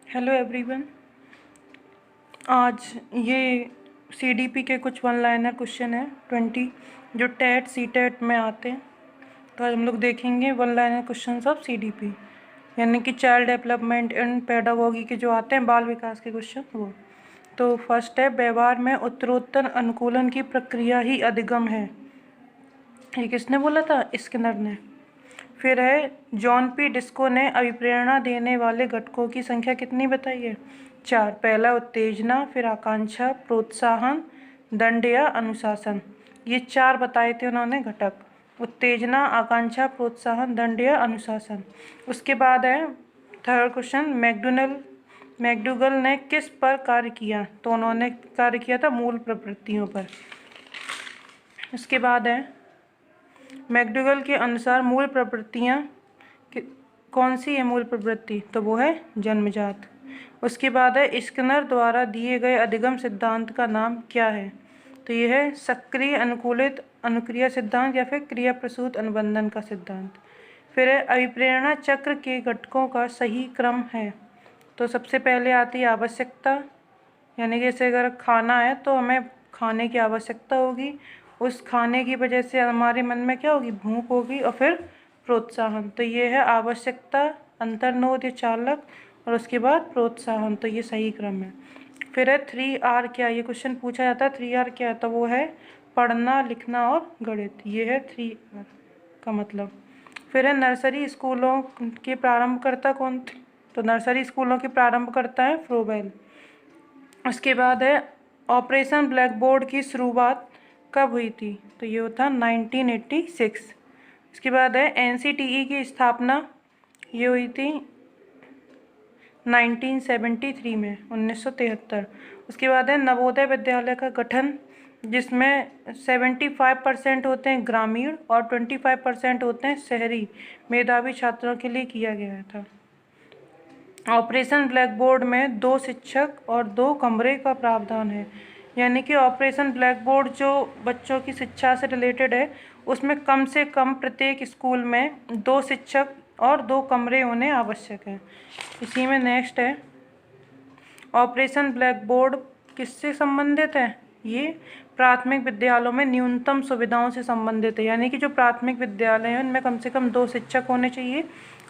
Hello everyone. आज ये CDP के कुछ वन लाइनर क्वेश्चन है 20 जो टेट सीटेट में आते हैं। तो आज हम लोग देखेंगे one liner questions of CDP, यानी कि चाइल्ड डेवलपमेंट एंड पेडागोगी के जो आते हैं, बाल विकास के क्वेश्चन वो। तो फर्स्ट है, व्यवहार में उत्तरोत्तर अनुकूलन की प्रक्रिया ही अधिगम है। ये किसने बोला था? स्किनर ने। फिर है, जॉन पी डिस्को ने अभिप्रेरणा देने वाले घटकों की संख्या कितनी बताई है? 4। पहला उत्तेजना, फिर आकांक्षा, प्रोत्साहन, दंड या अनुशासन। ये 4 बताए थे उन्होंने घटक, उत्तेजना, आकांक्षा, प्रोत्साहन, दंड या अनुशासन। उसके बाद है थर्ड क्वेश्चन, मैकडूगल ने किस पर कार्य किया? तो उन्होंने कार्य किया था मूल प्रवृत्तियों पर। उसके बाद है, मैकडूगल के अनुसार मूल प्रवृत्तियाँ कौन सी है मूल प्रवृत्ति? तो वो है जन्मजात। उसके बाद है, स्किनर द्वारा दिए गए अधिगम सिद्धांत का नाम क्या है? तो ये है सक्रिय अनुकूलित अनुक्रिया सिद्धांत या फिर क्रिया प्रसूत अनुबंधन का सिद्धांत। फिर है, अभिप्रेरणा चक्र के घटकों का सही क्रम है? तो सबसे पहले आती है आवश्यकता, यानी कि जैसे अगर खाना है तो हमें खाने की आवश्यकता होगी, उस खाने की वजह से हमारे मन में क्या होगी? भूख होगी। और फिर प्रोत्साहन, तो ये है आवश्यकता, अंतर्निहित या चालक, और उसके बाद प्रोत्साहन। तो ये सही क्रम है। फिर है 3R क्या? ये क्वेश्चन पूछा जाता है 3R क्या है? तो वो है पढ़ना, लिखना और गणित। ये है 3R का मतलब। फिर है, नर्सरी स्कूलों के प्रारंभकर्ता कौन थे? तो नर्सरी स्कूलों के प्रारंभकर्ता है फ्रोबेल। उसके बाद है, ऑपरेशन ब्लैक बोर्ड की शुरुआत कब हुई थी? तो ये था 1986। उसके बाद है, एनसीटीई की स्थापना ये हुई थी 1973 में, 1973। उसके बाद है, नवोदय विद्यालय का गठन जिसमें 75% होते हैं ग्रामीण और 25% होते हैं शहरी मेधावी छात्रों के लिए किया गया था। ऑपरेशन ब्लैक बोर्ड में 2 शिक्षक और 2 कमरे का प्रावधान है, यानी कि ऑपरेशन ब्लैक बोर्ड जो बच्चों की शिक्षा से रिलेटेड है, उसमें कम से कम प्रत्येक स्कूल में 2 शिक्षक और 2 कमरे होने आवश्यक हैं। इसी में नेक्स्ट है, ऑपरेशन ब्लैक बोर्ड किससे संबंधित है? ये प्राथमिक विद्यालयों में न्यूनतम सुविधाओं से संबंधित है, यानी कि जो प्राथमिक विद्यालय हैं उनमें कम से कम 2 शिक्षक होने चाहिए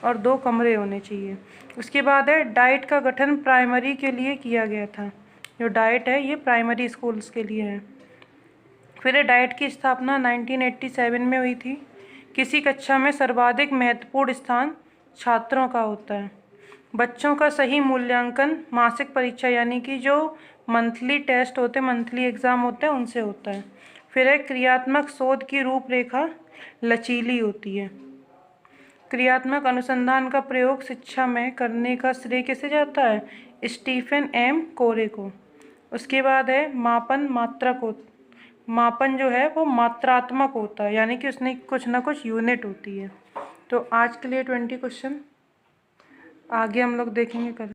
और 2 कमरे होने चाहिए। उसके बाद है, डाइट का गठन प्राइमरी के लिए किया गया था। जो डाइट है ये प्राइमरी स्कूल्स के लिए है। फिर डाइट की स्थापना 1987 में हुई थी। किसी कक्षा में सर्वाधिक महत्वपूर्ण स्थान छात्रों का होता है। बच्चों का सही मूल्यांकन मासिक परीक्षा, यानी कि जो मंथली टेस्ट होते हैं, मंथली एग्ज़ाम होते हैं, उनसे होता है। फिर है, क्रियात्मक शोध की रूपरेखा लचीली होती है। क्रियात्मक अनुसंधान का प्रयोग शिक्षा में करने का श्रेय किसे जाता है? स्टीफन एम कोरे को। उसके बाद है, मापन मात्रक हो, मापन जो है वो मात्रात्मक होता है, यानी कि उसमें कुछ ना कुछ यूनिट होती है। तो आज के लिए 20 क्वेश्चन, आगे हम लोग देखेंगे कल।